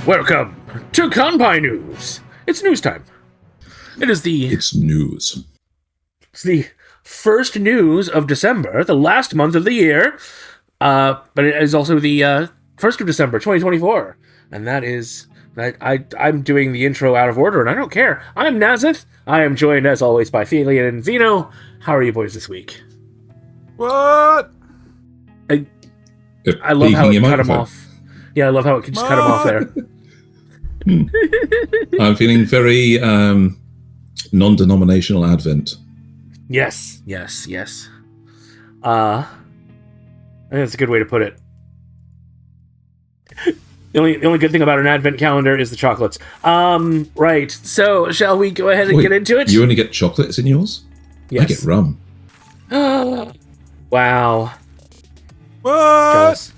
Welcome to Kanpai News. It's news time. It's news. It's the first news of December, the last month of the year. But it is also the 1st of December, 2024. And that is... I'm doing the intro out of order, and I don't care. I'm Nasuth. I am joined, as always, by Thaylien and Xeno. How are you boys this week? What? I love how it cut him off. Yeah, I love how it could just cut him off there. I'm feeling very non-denominational Advent. Yes. I think that's a good way to put it. The only good thing about an Advent calendar is the chocolates. Right. So, shall we go ahead and get into it? You only get chocolates in yours? Yes. I get rum. Wow. What? Jealous.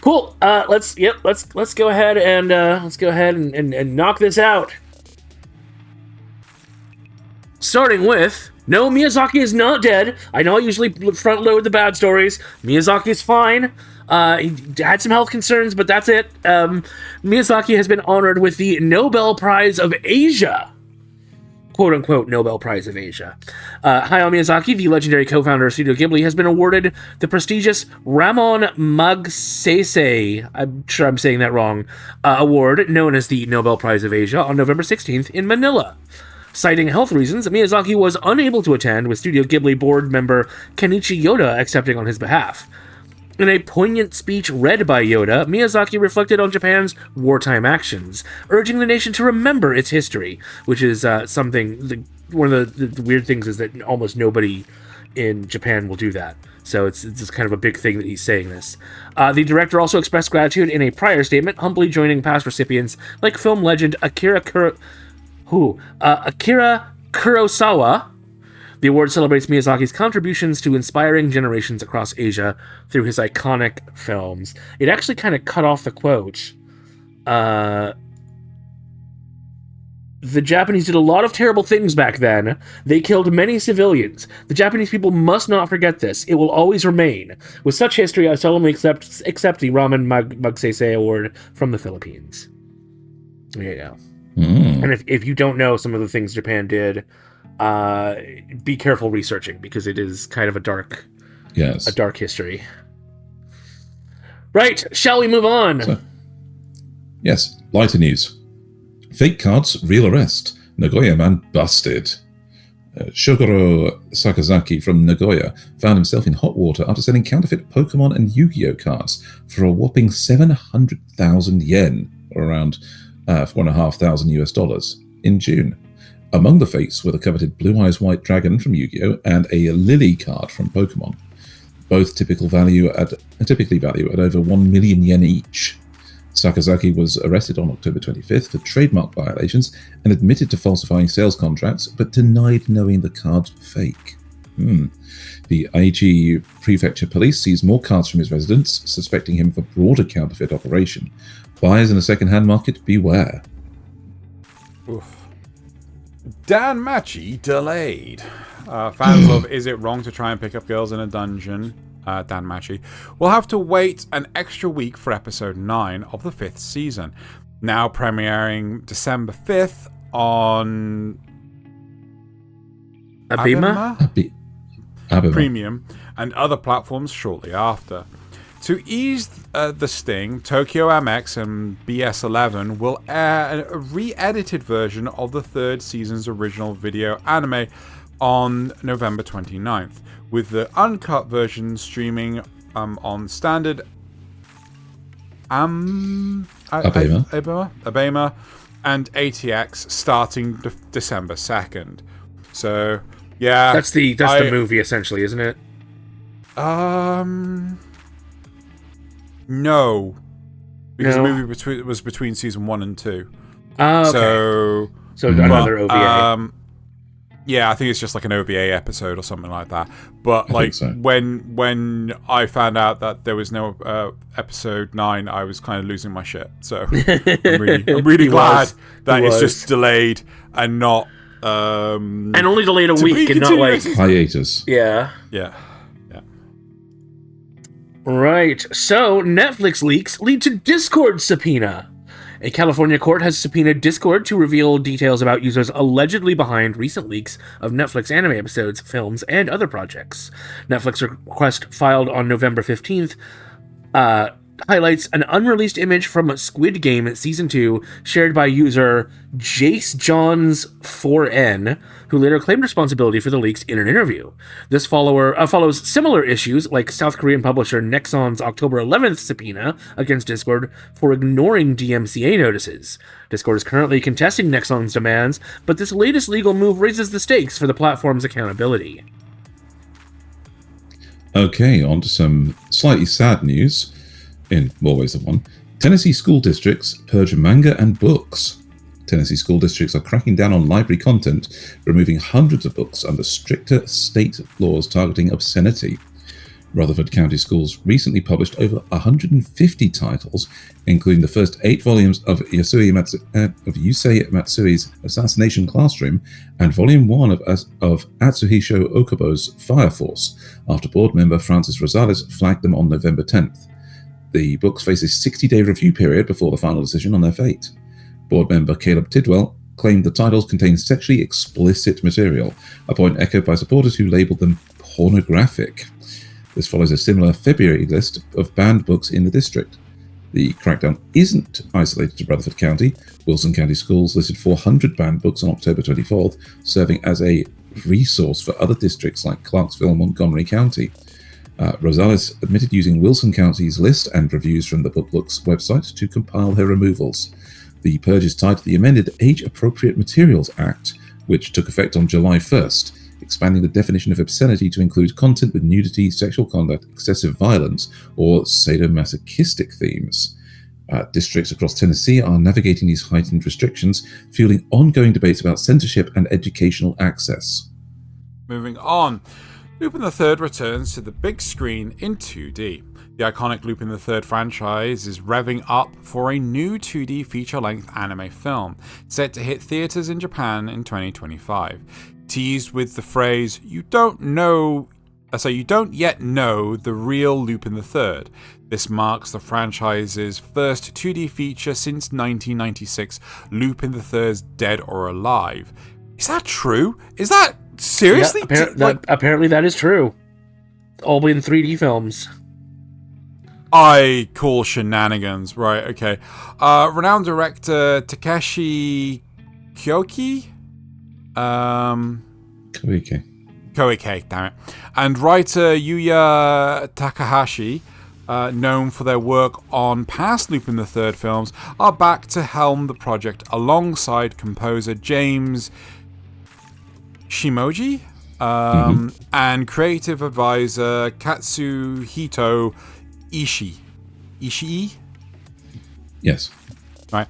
Cool. Let's go ahead and knock this out. Starting with, no, Miyazaki is not dead. I know I usually front load the bad stories. Miyazaki is fine. He had some health concerns, but that's it. Miyazaki has been honored with the Nobel Prize of Asia. Quote-unquote Nobel Prize of Asia. Hayao Miyazaki, the legendary co-founder of Studio Ghibli, has been awarded the prestigious Ramon Magsaysay, I'm sure I'm saying that wrong, award known as the Nobel Prize of Asia on November 16th in Manila. Citing health reasons, Miyazaki was unable to attend, with Studio Ghibli board member Kenichi Yoda accepting on his behalf. In a poignant speech read by Yoda, Miyazaki reflected on Japan's wartime actions, urging the nation to remember its history, which is something... One of the weird things is that almost nobody in Japan will do that. So it's just kind of a big thing that he's saying this. The director also expressed gratitude in a prior statement, humbly joining past recipients like film legend Akira Kurosawa. The award celebrates Miyazaki's contributions to inspiring generations across Asia through his iconic films. It actually kind of cut off the quote. The Japanese did a lot of terrible things back then. They killed many civilians. The Japanese people must not forget this. It will always remain. With such history, I solemnly accept the Ramon Magsaysay Award from the Philippines. There you go. And if you don't know some of the things Japan did... be careful researching, because it is kind of a dark history. Right, shall we move on? So, yes, lighter news. Fake cards, real arrest. Nagoya man busted. Shogoro Sakazaki from Nagoya found himself in hot water after selling counterfeit Pokémon and Yu-Gi-Oh cards for a whopping 700,000 yen, or around $4,500 in June. Among the fakes were the coveted Blue Eyes White Dragon from Yu-Gi-Oh! And a Lily card from Pokémon. Both typically value at over 1 million yen each. Sakazaki was arrested on October 25th for trademark violations and admitted to falsifying sales contracts, but denied knowing the cards were fake. The Aichi Prefecture police seized more cards from his residence, suspecting him of a broader counterfeit operation. Buyers in the second-hand market, beware. Oof. DanMachi delayed. Fans of Is It Wrong to Try and Pick Up Girls in a Dungeon, DanMachi, will have to wait an extra week for episode 9 of the 5th season. Now premiering December 5th on... Abema? Premium and other platforms shortly after. To ease the sting, Tokyo MX and BS11 will air a re-edited version of the 3rd season's original video anime on November 29th, with the uncut version streaming on standard Abema and ATX starting December 2nd. So, yeah. That's the movie, essentially, isn't it? No, because the movie was between season 1 and 2. Oh, okay. So another OVA. Yeah, I think it's just like an OVA episode or something like that. But like when I found out that there was no episode 9, I was kind of losing my shit. So I'm really glad that it's just delayed and not and only delayed a week and not like hiatus. Yeah. Right. So Netflix leaks lead to Discord subpoena. A California court has subpoenaed Discord to reveal details about users allegedly behind recent leaks of Netflix anime episodes, films, and other projects. Netflix request filed on November 15th highlights an unreleased image from Squid Game Season 2 shared by user JaceJohns4N, who later claimed responsibility for the leaks in an interview. This follows similar issues like South Korean publisher Nexon's October 11th subpoena against Discord for ignoring DMCA notices. Discord is currently contesting Nexon's demands, but this latest legal move raises the stakes for the platform's accountability. Okay, on to some slightly sad news, in more ways than one. Tennessee school districts purge manga and books. Tennessee school districts are cracking down on library content, removing hundreds of books under stricter state laws targeting obscenity. Rutherford County Schools recently published over 150 titles, including the first 8 volumes of Yusei Matsui's Assassination Classroom and Volume 1 of Atsuhiko Okubo's Fire Force, after board member Francis Rosales flagged them on November 10th. The books face a 60-day review period before the final decision on their fate. Board member Caleb Tidwell claimed the titles contain sexually explicit material, a point echoed by supporters who labelled them pornographic. This follows a similar February list of banned books in the district. The crackdown isn't isolated to Rutherford County. Wilson County Schools listed 400 banned books on October 24th, serving as a resource for other districts like Clarksville and Montgomery County. Rosales admitted using Wilson County's list and reviews from the BookLooks website to compile her removals. The purge is tied to the amended Age-Appropriate Materials Act, which took effect on July 1st, expanding the definition of obscenity to include content with nudity, sexual conduct, excessive violence, or sadomasochistic themes. Districts across Tennessee are navigating these heightened restrictions, fueling ongoing debates about censorship and educational access. Moving on. Lupin III returns to the big screen in 2D. The iconic Lupin III franchise is revving up for a new 2D feature-length anime film, set to hit theaters in Japan in 2025. Teased with the phrase, you don't yet know the real Lupin III. This marks the franchise's first 2D feature since 1996, Lupin III's Dead or Alive. Is that true? Is that seriously? Yeah, apparently that is true. All in 3D films. I call shenanigans. Right, okay. Renowned director Takeshi Koike? Koike, damn it. And writer Yuya Takahashi, known for their work on past Lupin III films, are back to helm the project alongside composer James Shimoji and creative advisor Katsuhito Ishii? Yes. Right.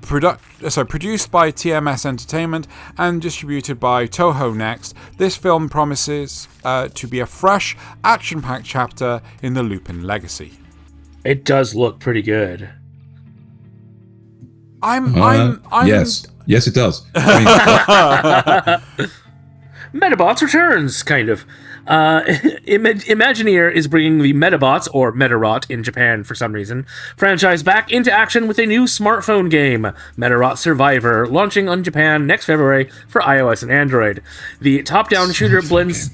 Produced by TMS Entertainment and distributed by Toho Next, this film promises to be a fresh, action-packed chapter in the Lupin legacy. It does look pretty good. Yes, it does. Medabots returns, kind of. Imagineer is bringing the Medabots, or Medarot in Japan for some reason, franchise back into action with a new smartphone game, Medarot Survivor, launching on Japan next February for iOS and Android. The top-down shooter blends...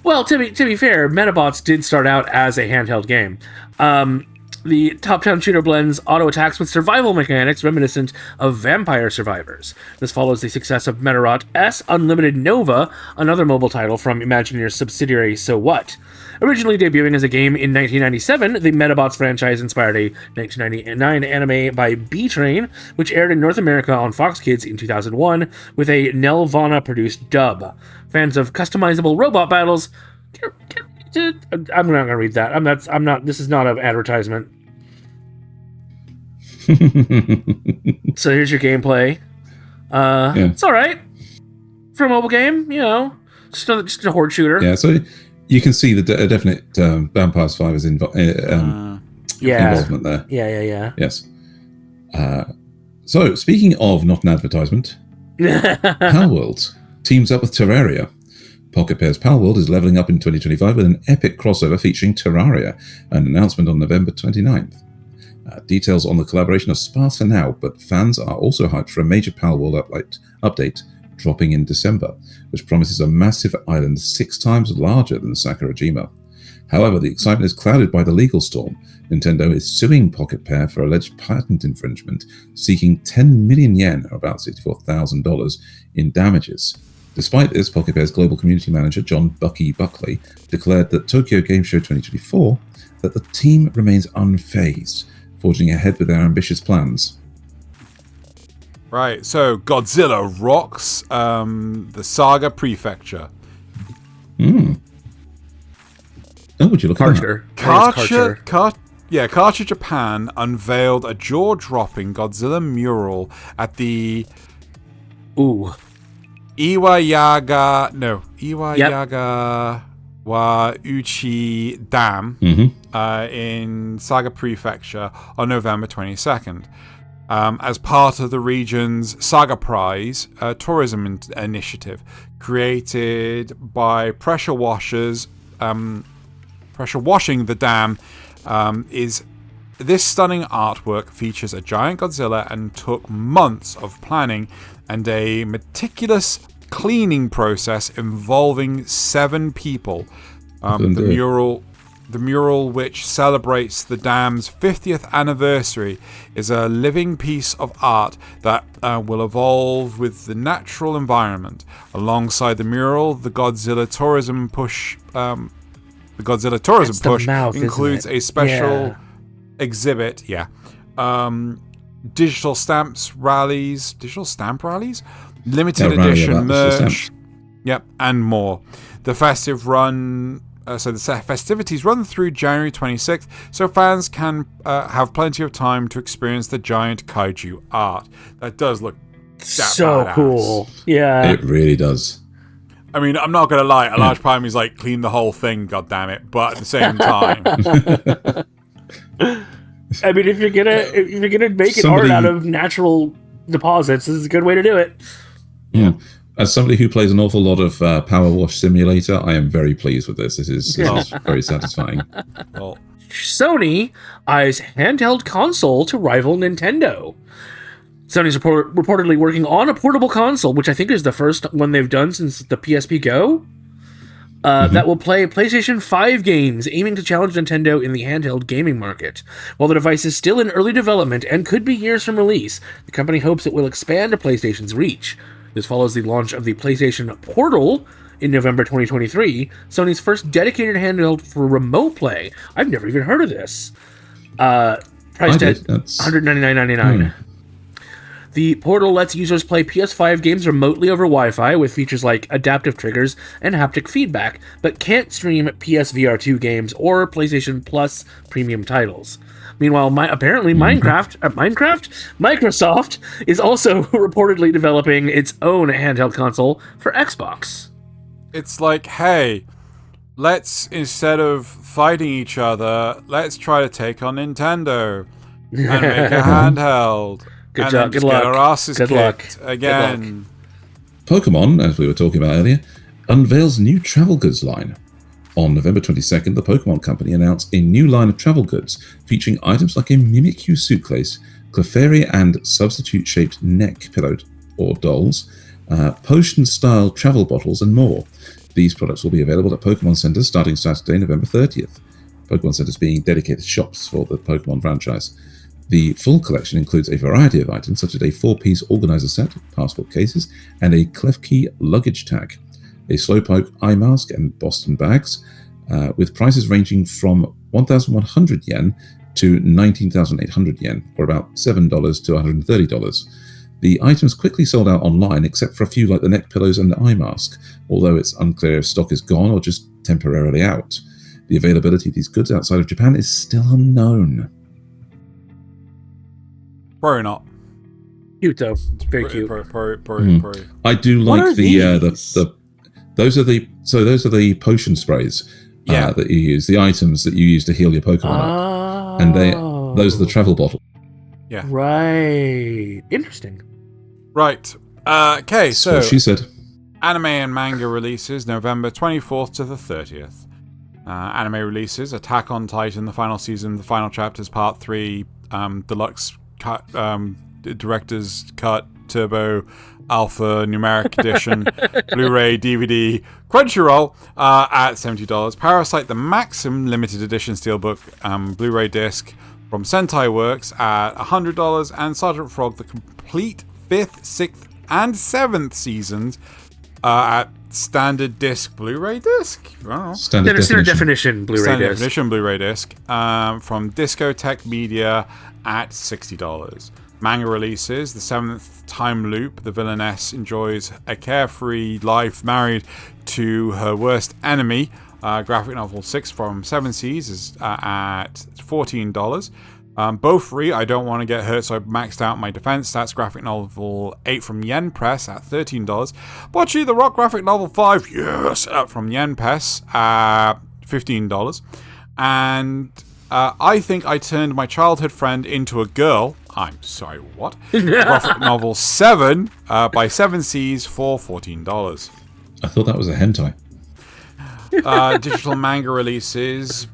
Well, to be fair, Medabots did start out as a handheld game. The top-down shooter blends auto attacks with survival mechanics reminiscent of Vampire Survivors. This follows the success of Medarot S Unlimited Nova, another mobile title from Imagineer's subsidiary So What. Originally debuting as a game in 1997, the Medabots franchise inspired a 1999 anime by B-Train, which aired in North America on Fox Kids in 2001 with a Nelvana-produced dub. Fans of customizable robot battles... I'm not going to read that. I'm not. This is not an advertisement. So here's your gameplay. It's all right for a mobile game. You know, just a horde shooter. Yeah. So you can see the definite Vampire Survivors involvement there. Yeah. Yes. So speaking of not an advertisement, Palworld teams up with Terraria. Pocket Pair's Palworld is leveling up in 2025 with an epic crossover featuring Terraria, an announcement on November 29th. Details on the collaboration are sparse for now, but fans are also hyped for a major Palworld update dropping in December, which promises a massive island 6 times larger than Sakurajima. However, the excitement is clouded by the legal storm. Nintendo is suing Pocket Pair for alleged patent infringement, seeking 10 million yen, or about $64,000, in damages. Despite this, Pocket Pair's global community manager, John Bucky Buckley, declared that Tokyo Game Show 2024 that the team remains unfazed, forging ahead with their ambitious plans. Right, so Godzilla rocks the Saga Prefecture. Oh, would you look at that? Karcher Japan unveiled a jaw-dropping Godzilla mural at the Iwayaga wa Uchi Dam in Saga Prefecture on November 22nd. As part of the region's Saga Prize tourism initiative, created by pressure washing the dam. This stunning artwork features a giant Godzilla and took months of planning and a meticulous cleaning process involving 7 people. The mural, which celebrates the dam's 50th anniversary, is a living piece of art that will evolve with the natural environment. Alongside the mural, the Godzilla tourism push includes a special exhibit. Digital stamp rallies, limited edition merch, and more. The festivities run through January 26th, so fans can have plenty of time to experience the giant kaiju art. That does look so badass. Cool. Yeah, it really does. I mean, I'm not gonna lie. A large part of me is like, clean the whole thing, goddammit. But at the same time, I mean, if you're gonna make art out of natural deposits, this is a good way to do it. Yeah. As somebody who plays an awful lot of Power Wash Simulator, I am very pleased with this. This is very satisfying. Well, Sony eyes handheld console to rival Nintendo. Sony's reportedly working on a portable console, which I think is the first one they've done since the PSP Go, that will play PlayStation 5 games, aiming to challenge Nintendo in the handheld gaming market. While the device is still in early development and could be years from release, the company hopes it will expand PlayStation's reach. This follows the launch of the PlayStation Portal in November 2023, Sony's first dedicated handheld for remote play. I've never even heard of this. Priced at $199.99. The Portal lets users play PS5 games remotely over Wi-Fi with features like adaptive triggers and haptic feedback, but can't stream PSVR2 games or PlayStation Plus premium titles. Meanwhile, Microsoft is also reportedly developing its own handheld console for Xbox. It's like, hey, let's, instead of fighting each other, let's try to take on Nintendo and make a handheld. Good job. Good luck. Get our asses kicked again. Pokemon, as we were talking about earlier, unveils new travel goods line. On November 22nd, the Pokemon Company announced a new line of travel goods featuring items like a Mimikyu suitcase, Clefairy and substitute-shaped neck pillow or dolls, potion-style travel bottles, and more. These products will be available at Pokemon Centers starting Saturday, November 30th. Pokemon Centers being dedicated shops for the Pokemon franchise. The full collection includes a variety of items such as a 4-piece organizer set, passport cases, and a Klefki luggage tag, a Slowpoke eye mask, and Boston bags, with prices ranging from 1,100 yen to 19,800 yen, or about $7 to $130. The items quickly sold out online, except for a few like the neck pillows and the eye mask, although it's unclear if stock is gone or just temporarily out. The availability of these goods outside of Japan is still unknown. Probably not. Cute though. It's very cute. I do like those are the potion sprays that you use, the items that you use to heal your Pokemon up. And those are the travel bottles. Yeah. Right. Interesting. Right. Okay, That's so what she said. Anime and manga releases November 24th to the 30th. Anime releases Attack on Titan, the final season, the final chapters, part 3, deluxe cut, director's cut, turbo, alpha, numeric edition, Blu-ray, DVD, Crunchyroll at $70. Parasite the Maxim limited edition steelbook Blu-ray disc from Sentai Works at $100, and Sergeant Frog the complete 5th, 6th, and 7th seasons at standard disc Blu-ray disc. Standard definition Blu-ray Standard disc. definition Blu-ray disc from Discotech Media at $60. Manga releases: The Seventh Time Loop. The villainess enjoys a carefree life married to her worst enemy. Graphic novel 6 from Seven Seas is at $14. Both free. I Don't Want to Get Hurt, so I maxed out my defense stats. Graphic novel 8 from Yen Press at $13. Bocce the Rock graphic novel 5, yes, from Yen Press at $15. And I Think I Turned My Childhood Friend Into a Girl. I'm sorry, what? Graphic novel 7 by Seven Seas for $14. I thought that was a hentai. Digital manga releases: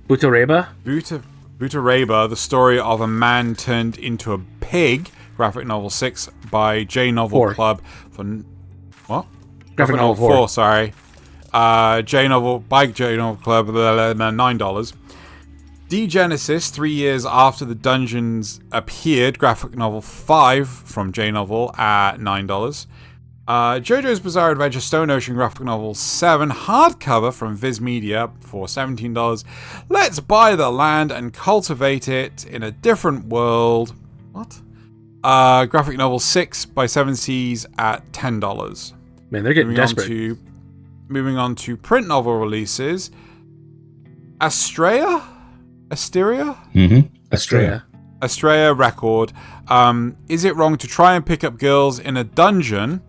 Butoreba? Butoreba, the story of a man turned into a pig. Graphic novel 6 by J Novel 4. Club for what? Graphic novel 4. Sorry. J Novel by J Novel Club $9. D-Genesis, 3 years after the dungeons appeared. Graphic novel 5 from J Novel at $9. JoJo's Bizarre Adventure Stone Ocean graphic novel 7 hardcover from Viz Media for $17. Let's Buy the Land and Cultivate It in a Different World. What? Graphic novel 6 by Seven Seas at $10. Man, they're getting desperate. Moving on to print novel releases. Asteria? Asteria. Asteria Record. Is It Wrong to Try and Pick Up Girls in a Dungeon?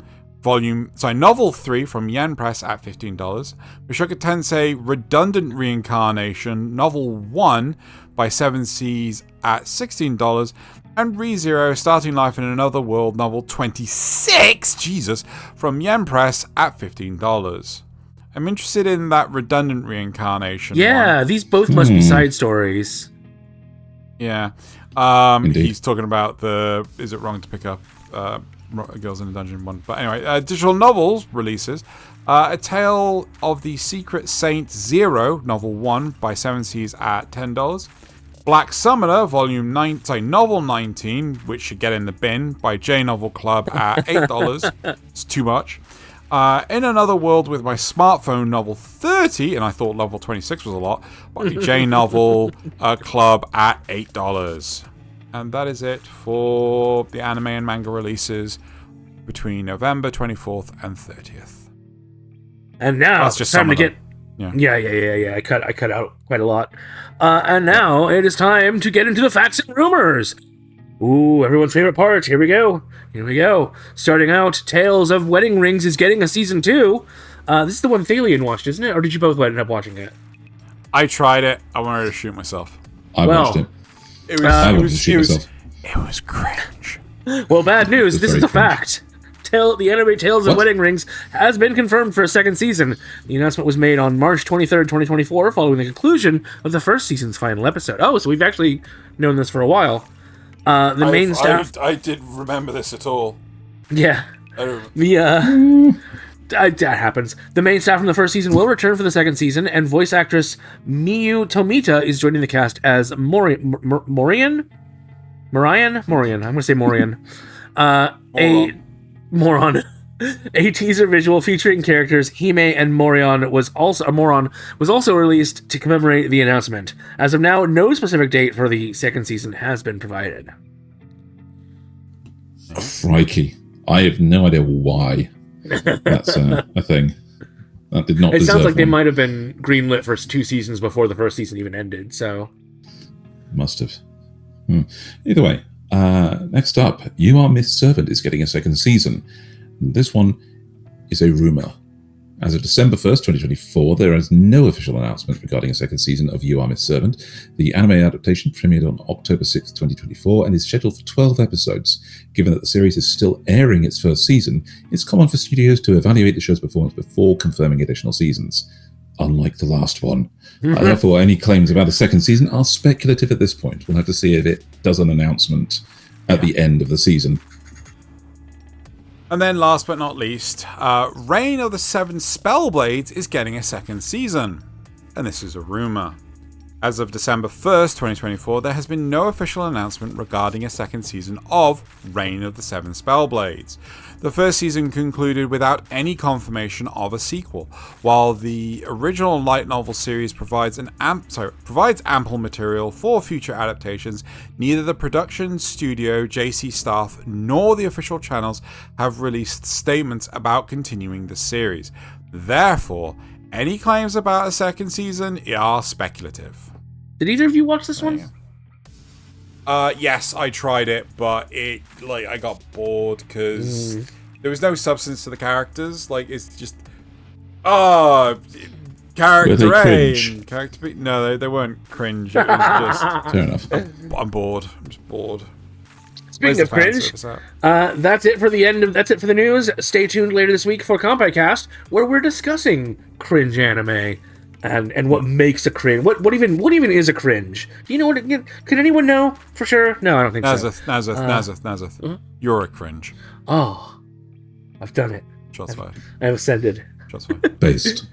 Novel 3 from Yen Press at $15. Mushoku Tensei Redundant Reincarnation, Novel 1 by Seven Seas at $16. And ReZero Starting Life in Another World, Novel 26, Jesus, from Yen Press at $15. I'm interested in that Redundant Reincarnation one. These both must be side stories. Yeah. He's talking about the Is It Wrong to Pick Up Girls in a Dungeon one. But anyway, digital novels releases. A Tale of the Secret Saint Zero, Novel 1 by Seven Seas at $10. Black Summoner, Novel 19, which should get in the bin, by J Novel Club at $8. It's too much. In Another World with My Smartphone, Novel 30, and I thought Level 26 was a lot, by J Novel Club at $8. And that is it for the anime and manga releases between November 24th and 30th. And now That's just time to them. get... Yeah. I cut out quite a lot. And now it is time to get into the facts and rumors. Ooh, everyone's favorite part. Here we go. Starting out, Tales of Wedding Rings is getting a season 2. This is the one Thaylien watched, isn't it? Or did you both end up watching it? I tried it. I wanted to shoot myself. I watched it. It was cringe. Well, bad news. This is a very fact. The anime Tales of Wedding Rings has been confirmed for a second season. The announcement was made on March 23rd, 2024, following the conclusion of the first season's final episode. Oh, so we've actually known this for a while. The main staff... I didn't remember this at all. Yeah. That happens. The main staff from the first season will return for the second season, and voice actress Miyu Tomita is joining the cast as Morian? I'm going to say Morian. Moron. A teaser visual featuring characters Hime and Morion was also released to commemorate the announcement. As of now, no specific date for the second season has been provided. Crikey. I have no idea why that's a thing. That did not It sounds like one. they might have been greenlit for 2 seasons before the first season even ended, so... Must have. Either way, next up, You Are Miss Servant is getting a second season. This one is a rumor. As of December 1st, 2024, there is no official announcement regarding a second season of You Are Miss Servant. The anime adaptation premiered on October 6th, 2024, and is scheduled for 12 episodes. Given that the series is still airing its first season, it's common for studios to evaluate the show's performance before confirming additional seasons. unlike the last one. Therefore, any claims about a second season are speculative at this point. We'll have to see if it does an announcement at the end of the season. And then last but not least, Reign of the Seven Spellblades is getting a second season. And this is a rumour. As of December 1st, 2024, there has been no official announcement regarding a second season of Reign of the Seven Spellblades. The first season concluded without any confirmation of a sequel. While the original light novel series provides ample material for future adaptations, neither the production studio, JC staff, nor the official channels have released statements about continuing the series. Therefore, any claims about a second season are speculative. Did either of you watch this one? Yes, I tried it, but I got bored because there was no substance to the characters. Like, it's just character A and character B. No, they weren't cringe. It was just Fair enough. I'm bored. I'm just bored. Speaking of cringe, that's it for the end of that's it for the news. Stay tuned later this week for Kanpai Cast, where we're discussing cringe anime and what makes a cringe. What even is a cringe? Do you know what? Can anyone know for sure? No, I don't think so. Nasuth. You're a cringe. Oh, I've done it. Shots fired. I've ascended. Shots fired. Based.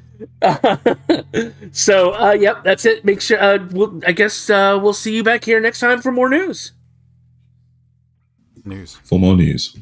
So, yep, that's it. Make sure. I guess we'll see you back here next time for more news. News. For more news.